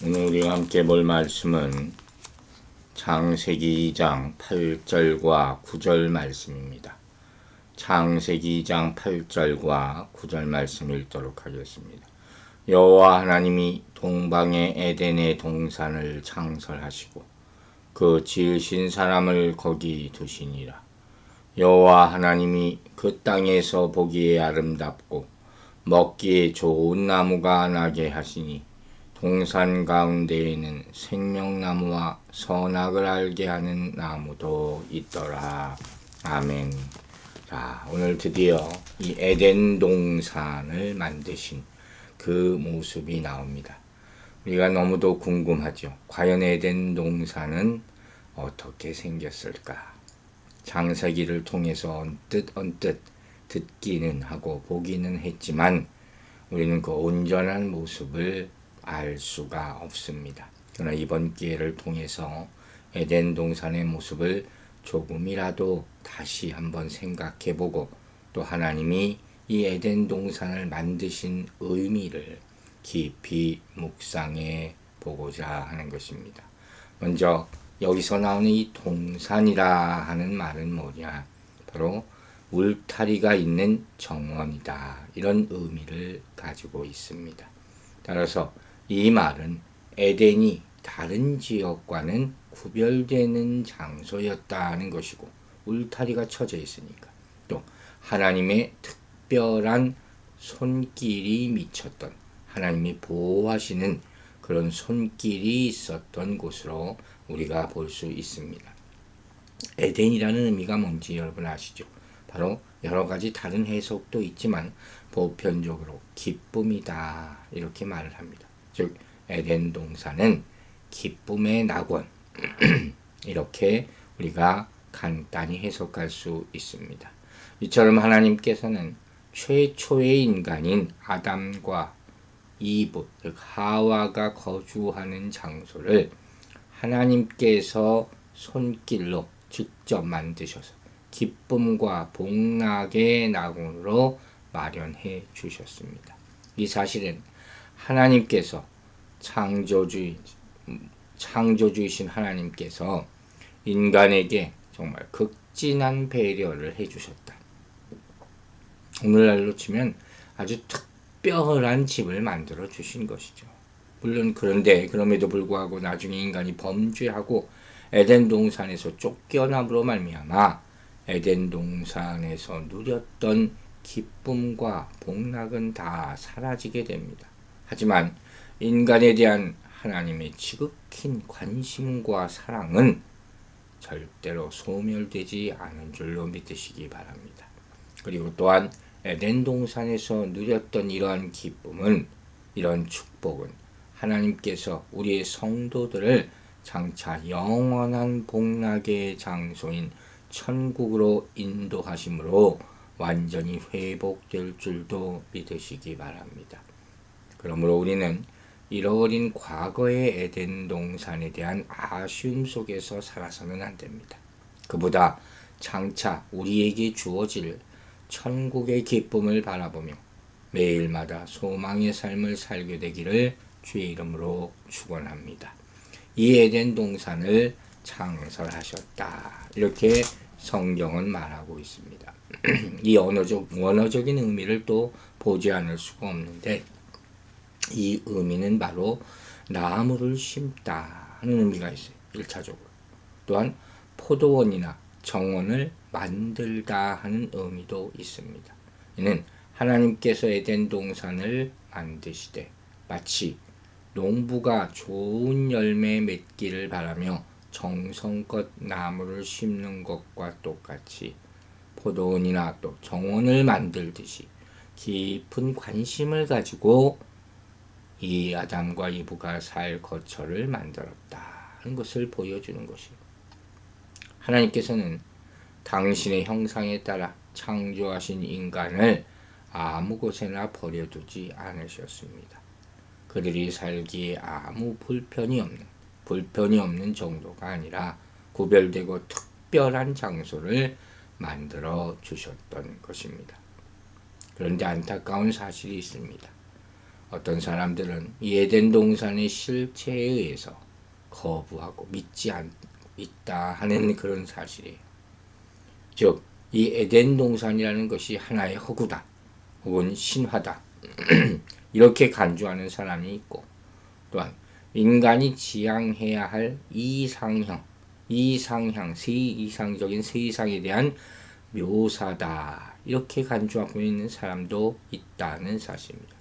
오늘 우리가 함께 볼 말씀은 창세기 2장 8절과 9절 말씀입니다. 창세기 2장 8절과 9절 말씀 읽도록 하겠습니다. 여호와 하나님이 동방의 에덴의 동산을 창설하시고 그 지으신 사람을 거기 두시니라. 여호와 하나님이 그 땅에서 보기에 아름답고 먹기에 좋은 나무가 나게 하시니 동산 가운데에는 생명나무와 선악을 알게 하는 나무도 있더라. 아멘. 자, 오늘 드디어 이 에덴 동산을 만드신 그 모습이 나옵니다. 우리가 너무도 궁금하죠. 과연 에덴 동산은 어떻게 생겼을까? 창세기를 통해서 언뜻 듣기는 하고 보기는 했지만 우리는 그 온전한 모습을 알 수가 없습니다. 그러나 이번 기회를 통해서 에덴 동산의 모습을 조금이라도 다시 한번 생각해보고 또 하나님이 이 에덴 동산을 만드신 의미를 깊이 묵상해 보고자 하는 것입니다. 먼저 여기서 나오는 이 동산이라 하는 말은 뭐냐? 바로 울타리가 있는 정원이다. 이런 의미를 가지고 있습니다. 따라서 이 말은 에덴이 다른 지역과는 구별되는 장소였다는 것이고 울타리가 쳐져 있으니까 또 하나님의 특별한 손길이 미쳤던 하나님이 보호하시는 그런 손길이 있었던 곳으로 우리가 볼 수 있습니다. 에덴이라는 의미가 뭔지 여러분 아시죠? 바로 여러 가지 다른 해석도 있지만 보편적으로 기쁨이다 이렇게 말을 합니다. 즉 에덴 동산은 기쁨의 낙원 이렇게 우리가 간단히 해석할 수 있습니다. 이처럼 하나님께서는 최초의 인간인 아담과 이브, 즉 하와가 거주하는 장소를 하나님께서 손길로 직접 만드셔서 기쁨과 복락의 낙원으로 마련해 주셨습니다. 이 사실은 하나님께서 창조주이신 하나님께서 인간에게 정말 극진한 배려를 해주셨다. 오늘날로 치면 아주 특별한 집을 만들어 주신 것이죠. 물론 그럼에도 불구하고 나중에 인간이 범죄하고 에덴 동산에서 쫓겨남으로 말미암아 에덴 동산에서 누렸던 기쁨과 복락은 다 사라지게 됩니다. 하지만 인간에 대한 하나님의 지극히 관심과 사랑은 절대로 소멸되지 않은 줄로 믿으시기 바랍니다. 그리고 또한 에덴 동산에서 누렸던 이러한 기쁨은, 이런 축복은 하나님께서 우리의 성도들을 장차 영원한 복락의 장소인 천국으로 인도하심으로 완전히 회복될 줄도 믿으시기 바랍니다. 그러므로 우리는 잃어버린 과거의 에덴 동산에 대한 아쉬움 속에서 살아서는 안 됩니다. 그보다 장차 우리에게 주어질 천국의 기쁨을 바라보며 매일마다 소망의 삶을 살게 되기를 주의 이름으로 축원합니다. 이 에덴 동산을 창설하셨다. 이렇게 성경은 말하고 있습니다. 이 원어적인 의미를 또 보지 않을 수가 없는데 이 의미는 바로 나무를 심다 하는 의미가 있어요. 1차적으로. 또한 포도원이나 정원을 만들다 하는 의미도 있습니다. 이는 하나님께서 에덴 동산을 만드시되 마치 농부가 좋은 열매 맺기를 바라며 정성껏 나무를 심는 것과 똑같이 포도원이나 또 정원을 만들듯이 깊은 관심을 가지고 이 아담과 이브가 살 거처를 만들었다는 것을 보여주는 것이요. 하나님께서는 당신의 형상에 따라 창조하신 인간을 아무 곳에나 버려두지 않으셨습니다. 그들이 살기에 아무 불편이 없는 정도가 아니라 구별되고 특별한 장소를 만들어 주셨던 것입니다. 그런데 안타까운 사실이 있습니다. 어떤 사람들은 이 에덴 동산의 실체에 의해서 거부하고 믿지 않다 하는 그런 사실이에요. 즉, 이 에덴 동산이라는 것이 하나의 허구다, 혹은 신화다, 이렇게 간주하는 사람이 있고, 또한 인간이 지향해야 할 이상적인 세상에 대한 묘사다, 이렇게 간주하고 있는 사람도 있다는 사실입니다.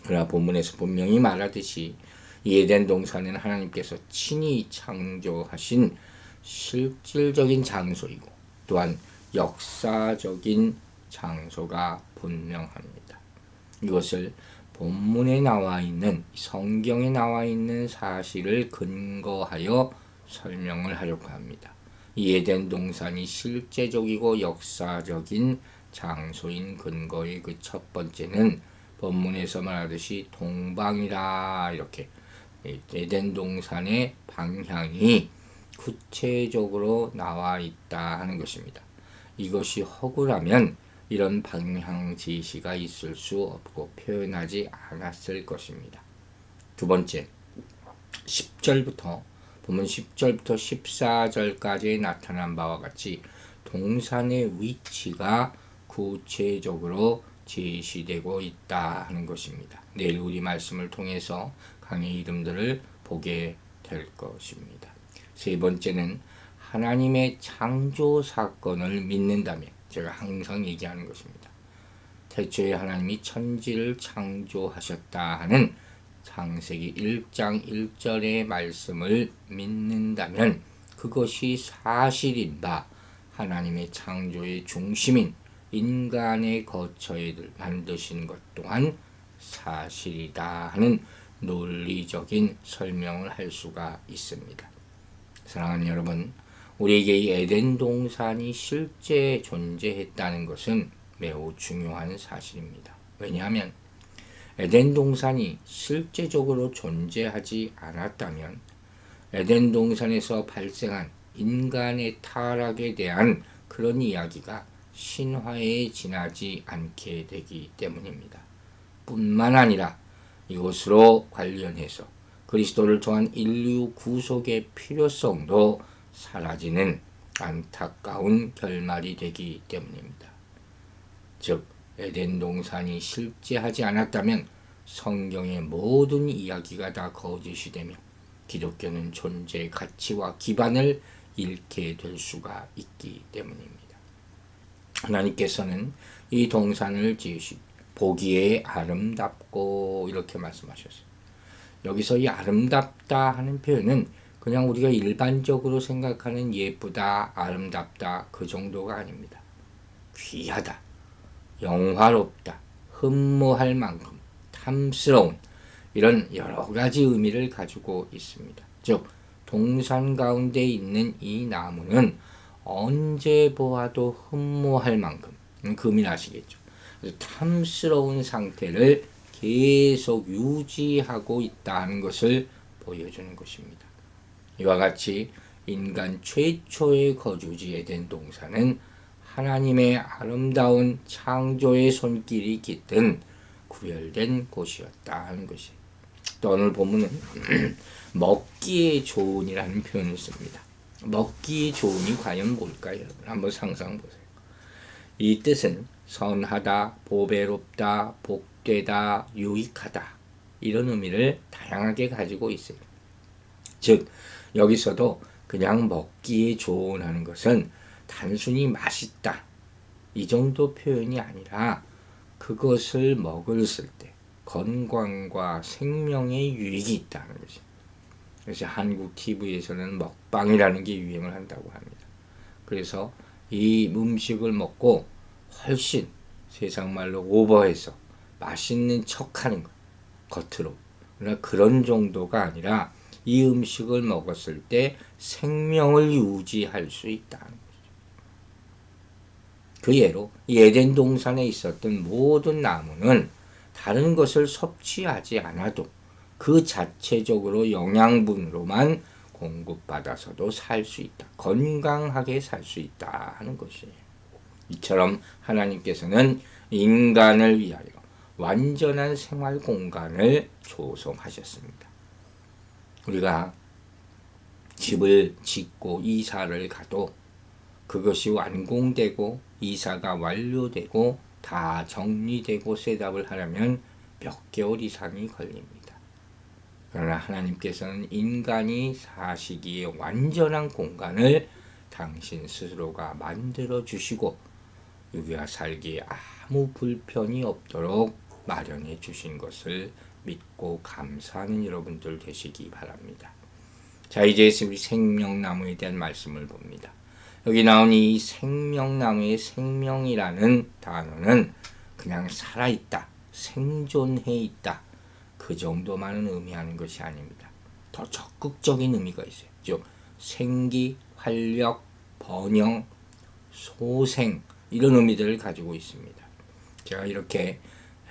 그러나 본문에서 분명히 말하듯이 이 에덴 동산은 하나님께서 친히 창조하신 실질적인 장소이고, 또한 역사적인 장소가 분명합니다. 이것을 본문에 나와 있는, 성경에 나와 있는 사실을 근거하여 설명을 하려고 합니다. 이 에덴 동산이 실제적이고 역사적인 장소인 근거의 그 첫 번째는 본문에서 말하듯이 동방이라, 이렇게 에덴 동산의 방향이 구체적으로 나와 있다 하는 것입니다. 이것이 허구라면 이런 방향 지시가 있을 수 없고 표현하지 않았을 것입니다. 두 번째, 본문 10절부터 14절까지 나타난 바와 같이 동산의 위치가 구체적으로 제시되고 있다 하는 것입니다. 내일 우리 말씀을 통해서 강의 이름들을 보게 될 것입니다. 세 번째는 하나님의 창조 사건을 믿는다면, 제가 항상 얘기하는 것입니다. 태초에 하나님이 천지를 창조하셨다 하는 창세기 1장 1절의 말씀을 믿는다면 그것이 사실인 바, 하나님의 창조의 중심인 인간의 거처를 만드신 것 또한 사실이다 하는 논리적인 설명을 할 수가 있습니다. 사랑하는 여러분, 우리에게 이 에덴 동산이 실제 존재했다는 것은 매우 중요한 사실입니다. 왜냐하면 에덴 동산이 실제적으로 존재하지 않았다면 에덴 동산에서 발생한 인간의 타락에 대한 그런 이야기가 신화에 지나지 않게 되기 때문입니다. 뿐만 아니라 이것으로 관련해서 그리스도를 통한 인류 구속의 필요성도 사라지는 안타까운 결말이 되기 때문입니다. 즉, 에덴 동산이 실제하지 않았다면 성경의 모든 이야기가 다 거짓이 되며 기독교는 존재의 가치와 기반을 잃게 될 수가 있기 때문입니다. 하나님께서는 이 동산을 지으시 보기에 아름답고, 이렇게 말씀하셨어요. 여기서 이 아름답다 하는 표현은 그냥 우리가 일반적으로 생각하는 예쁘다, 아름답다, 그 정도가 아닙니다. 귀하다, 영화롭다, 흠모할 만큼 탐스러운, 이런 여러 가지 의미를 가지고 있습니다. 즉, 동산 가운데 있는 이 나무는 언제 보아도 흠모할 만큼, 그 의미는 아시겠죠? 탐스러운 상태를 계속 유지하고 있다는 것을 보여주는 것입니다. 이와 같이 인간 최초의 거주지 에덴 동산은 하나님의 아름다운 창조의 손길이 깃든 구별된 곳이었다 하는 것이. 또 오늘 본문은 먹기에 좋은이라는 표현을 씁니다. 먹기에 좋은이 과연 뭘까요? 여러분 한번 상상해 보세요. 이 뜻은 선하다, 보배롭다, 복되다, 유익하다, 이런 의미를 다양하게 가지고 있어요. 즉, 여기서도 그냥 먹기에 좋은 하는 것은 단순히 맛있다, 이 정도 표현이 아니라 그것을 먹었을 때 건강과 생명에 유익이 있다는 것이. 그래서 한국 TV에서는 먹방이라는 게 유행을 한다고 합니다. 그래서 이 음식을 먹고 훨씬 세상 말로 오버해서 맛있는 척하는 것, 겉으로. 그러나 그런 정도가 아니라 이 음식을 먹었을 때 생명을 유지할 수 있다는 거죠. 그 예로 이 에덴 동산에 있었던 모든 나무는 다른 것을 섭취하지 않아도 그 자체적으로 영양분으로만 공급받아서도 살 수 있다. 건강하게 살 수 있다 하는 것이에요. 이처럼 하나님께서는 인간을 위하여 완전한 생활 공간을 조성하셨습니다. 우리가 집을 짓고 이사를 가도 그것이 완공되고 이사가 완료되고 다 정리되고 셋업을 하려면 몇 개월 이상이 걸립니다. 그러나 하나님께서는 인간이 사시기에 완전한 공간을 당신 스스로가 만들어 주시고 우리가 살기에 아무 불편이 없도록 마련해 주신 것을 믿고 감사하는 여러분들 되시기 바랍니다. 자, 이제 우리 생명나무에 대한 말씀을 봅니다. 여기 나온 이 생명나무의 생명이라는 단어는 그냥 살아있다, 생존해 있다, 그 정도만은 의미하는 것이 아닙니다. 더 적극적인 의미가 있어요. 즉 생기, 활력, 번영, 소생 이런 의미들을 가지고 있습니다. 제가 이렇게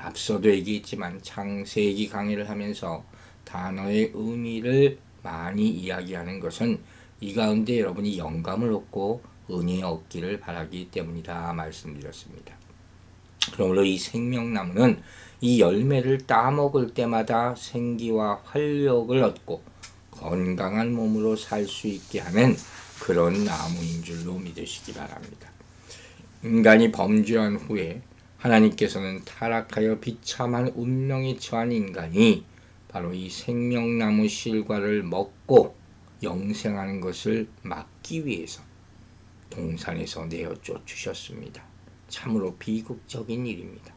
앞서도 얘기했지만 창세기 강의를 하면서 단어의 의미를 많이 이야기하는 것은 이 가운데 여러분이 영감을 얻고 은혜 얻기를 바라기 때문이다 말씀드렸습니다. 그러므로 이 생명나무는 이 열매를 따먹을 때마다 생기와 활력을 얻고 건강한 몸으로 살 수 있게 하는 그런 나무인 줄로 믿으시기 바랍니다. 인간이 범죄한 후에 하나님께서는 타락하여 비참한 운명에 처한 인간이 바로 이 생명나무 실과를 먹고 영생하는 것을 막기 위해서 동산에서 내어 쫓으셨습니다. 참으로 비극적인 일입니다.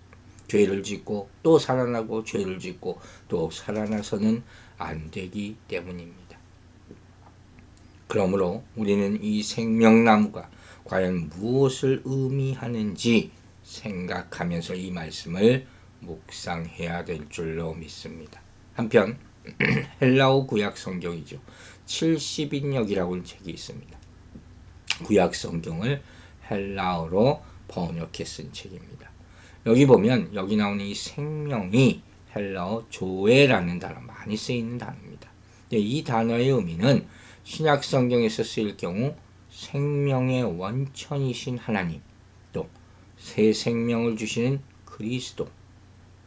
죄를 짓고 또 살아나고 죄를 짓고 또 살아나서는 안 되기 때문입니다. 그러므로 우리는 이 생명나무가 과연 무엇을 의미하는지 생각하면서 이 말씀을 묵상해야 될 줄로 믿습니다. 한편 헬라어 구약 성경이죠. 70인역이라고 책이 있습니다. 구약 성경을 헬라어로 번역해 쓴 책입니다. 여기 보면 여기 나오는 이 생명이 헬라어 조에라는 단어 많이 쓰이는 단어입니다. 이 단어의 의미는 신약 성경에서 쓰일 경우 생명의 원천이신 하나님, 또 새 생명을 주시는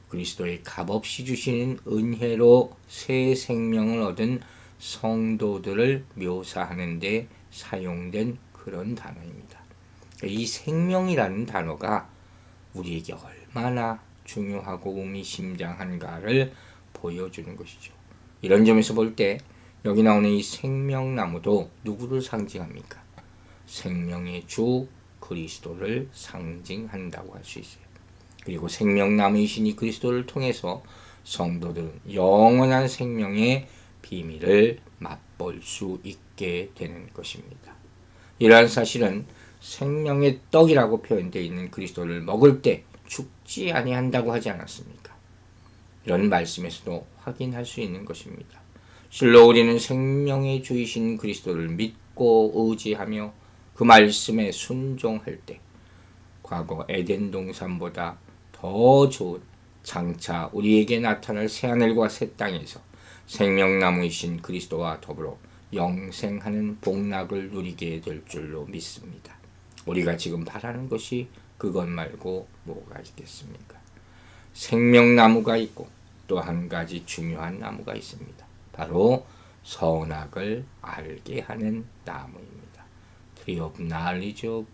그리스도의 값없이 주시는 은혜로 새 생명을 얻은 성도들을 묘사하는 데 사용된 그런 단어입니다. 이 생명이라는 단어가 우리에게 얼마나 중요하고 의미심장한가를 보여주는 것이죠. 이런 점에서 볼 때 여기 나오는 이 생명나무도 누구를 상징합니까? 생명의 주 그리스도를 상징한다고 할 수 있어요. 그리고 생명나무이신 이 그리스도를 통해서 성도들은 영원한 생명의 비밀을 맛볼 수 있게 되는 것입니다. 이러한 사실은 생명의 떡이라고 표현되어 있는 그리스도를 먹을 때 죽지 아니한다고 하지 않았습니까? 이런 말씀에서도 확인할 수 있는 것입니다. 실로 우리는 생명의 주이신 그리스도를 믿고 의지하며 그 말씀에 순종할 때 과거 에덴 동산보다 더 좋은 장차 우리에게 나타날 새하늘과 새 땅에서 생명나무이신 그리스도와 더불어 영생하는 복락을 누리게 될 줄로 믿습니다. 우리가 지금 바라는 것이 그것 말고 뭐가 있겠습니까? 생명나무가 있고 또 한 가지 중요한 나무가 있습니다. 바로 선악을 알게 하는 나무입니다. Tree of Knowledge of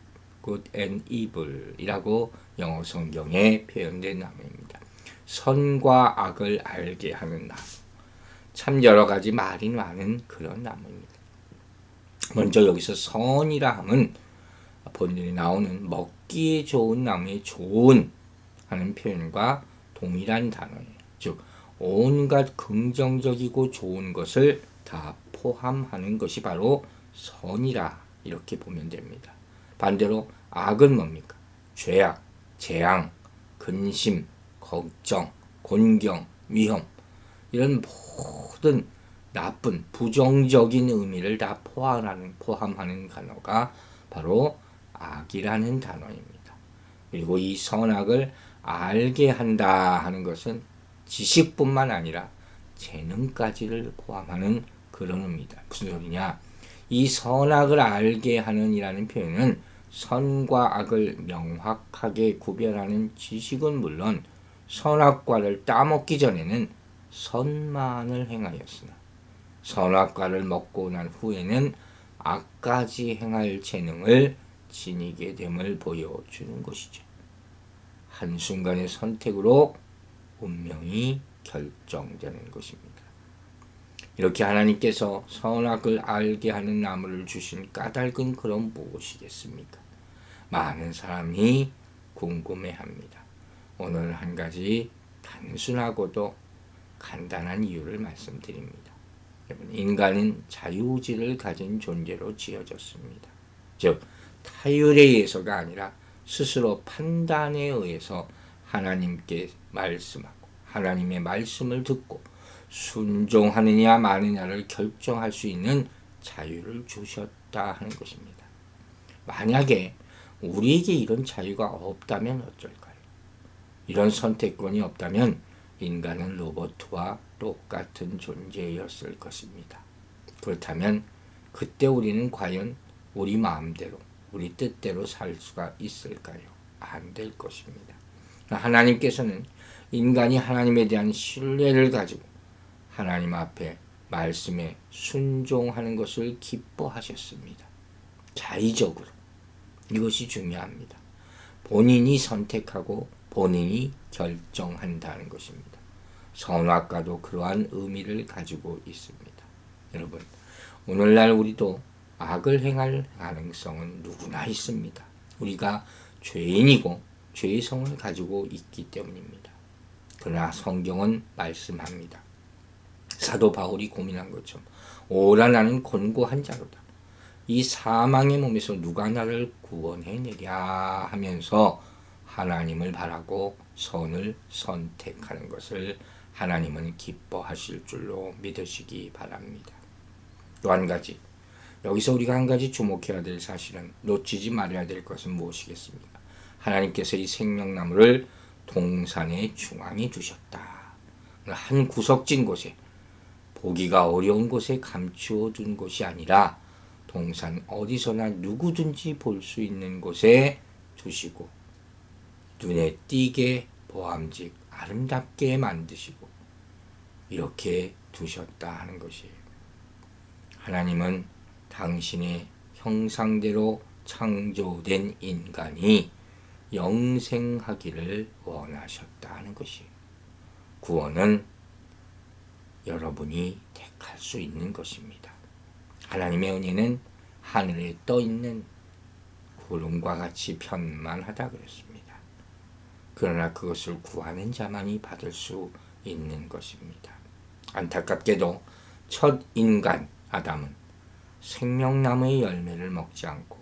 Good and Evil 이라고 영어 성경에 표현된 나무입니다. 선과 악을 알게 하는 나무. 참 여러 가지 말이 많은 그런 나무입니다. 먼저 여기서 선이라 함은 본문에 나오는 먹기에 좋은 나무의 좋은 하는 표현과 동일한 단어예요. 즉 온갖 긍정적이고 좋은 것을 다 포함하는 것이 바로 선이라 이렇게 보면 됩니다. 반대로 악은 뭡니까? 죄악, 재앙, 근심, 걱정, 곤경, 위험 이런 모든 나쁜 부정적인 의미를 다 포함하는 단어가 바로 악이라는 단어입니다. 그리고 이 선악을 알게 한다 하는 것은 지식뿐만 아니라 재능까지를 포함하는 그런 의미다. 무슨 소리냐? 이 선악을 알게 하는 이라는 표현은 선과 악을 명확하게 구별하는 지식은 물론 선악과를 따먹기 전에는 선만을 행하였으나 선악과를 먹고 난 후에는 악까지 행할 재능을 지니게 됨을 보여주는 것이죠. 한순간의 선택으로 운명이 결정되는 것입니다. 이렇게 하나님께서 선악을 알게 하는 나무를 주신 까닭은 그럼 무엇이겠습니까? 많은 사람이 궁금해합니다. 오늘 한 가지 단순하고도 간단한 이유를 말씀드립니다. 인간은 자유의지를 가진 존재로 지어졌습니다. 즉 타율에 의해서가 아니라 스스로 판단에 의해서 하나님께 말씀하고 하나님의 말씀을 듣고 순종하느냐 마느냐를 결정할 수 있는 자유를 주셨다 하는 것입니다. 만약에 우리에게 이런 자유가 없다면 어쩔까요? 이런 선택권이 없다면 인간은 로봇과 똑같은 존재였을 것입니다. 그렇다면 그때 우리는 과연 우리 마음대로 우리 뜻대로 살 수가 있을까요? 안 될 것입니다. 하나님께서는 인간이 하나님에 대한 신뢰를 가지고 하나님 앞에 말씀에 순종하는 것을 기뻐하셨습니다. 자의적으로. 이것이 중요합니다. 본인이 선택하고 본인이 결정한다는 것입니다. 선악과도 그러한 의미를 가지고 있습니다. 여러분, 오늘날 우리도 악을 행할 가능성은 누구나 있습니다. 우리가 죄인이고 죄성을 가지고 있기 때문입니다. 그러나 성경은 말씀합니다. 사도 바울이 고민한 것처럼 오라 나는 곤고한 자로다. 이 사망의 몸에서 누가 나를 구원해내랴 하면서 하나님을 바라고 선을 선택하는 것을 하나님은 기뻐하실 줄로 믿으시기 바랍니다. 또 한 가지, 여기서 우리가 한 가지 주목해야 될 사실은 놓치지 말아야 될 것은 무엇이겠습니까? 하나님께서 이 생명나무를 동산의 중앙에 두셨다. 한 구석진 곳에 보기가 어려운 곳에 감추어 둔 곳이 아니라 동산 어디서나 누구든지 볼 수 있는 곳에 두시고 눈에 띄게 보암직 아름답게 만드시고 이렇게 두셨다 하는 것이에요. 하나님은 당신의 형상대로 창조된 인간이 영생하기를 원하셨다 하는 것이에요. 구원은 여러분이 택할 수 있는 것입니다. 하나님의 은혜는 하늘에 떠 있는 구름과 같이 편만하다 그랬습니다. 그러나 그것을 구하는 자만이 받을 수 있는 것입니다. 안타깝게도 첫 인간 아담은 생명나무의 열매를 먹지 않고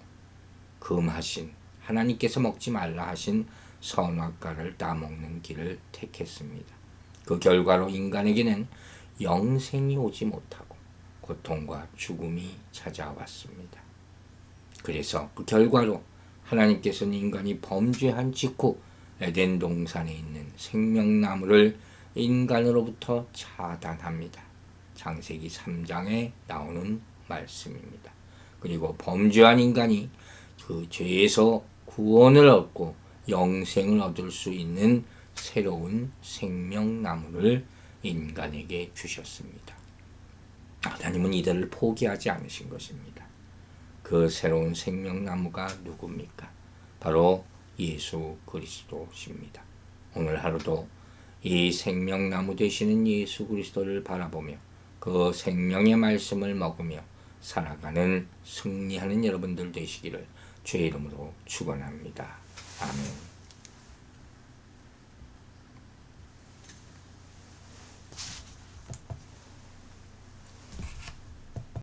금하신 하나님께서 먹지 말라 하신 선악과를 따먹는 길을 택했습니다. 그 결과로 인간에게는 영생이 오지 못하고 고통과 죽음이 찾아왔습니다. 그래서 그 결과로 하나님께서는 인간이 범죄한 직후 에덴 동산에 있는 생명나무를 인간으로부터 차단합니다. 창세기 3장에 나오는 말씀입니다. 그리고 범죄한 인간이 그 죄에서 구원을 얻고 영생을 얻을 수 있는 새로운 생명나무를 인간에게 주셨습니다. 하나님은 이들을 포기하지 않으신 것입니다. 그 새로운 생명나무가 누굽니까? 바로 예수 그리스도십니다. 오늘 하루도 이 생명나무 되시는 예수 그리스도를 바라보며 그 생명의 말씀을 먹으며 살아가는 승리하는 여러분들 되시기를 주의 이름으로 축원합니다. 아멘.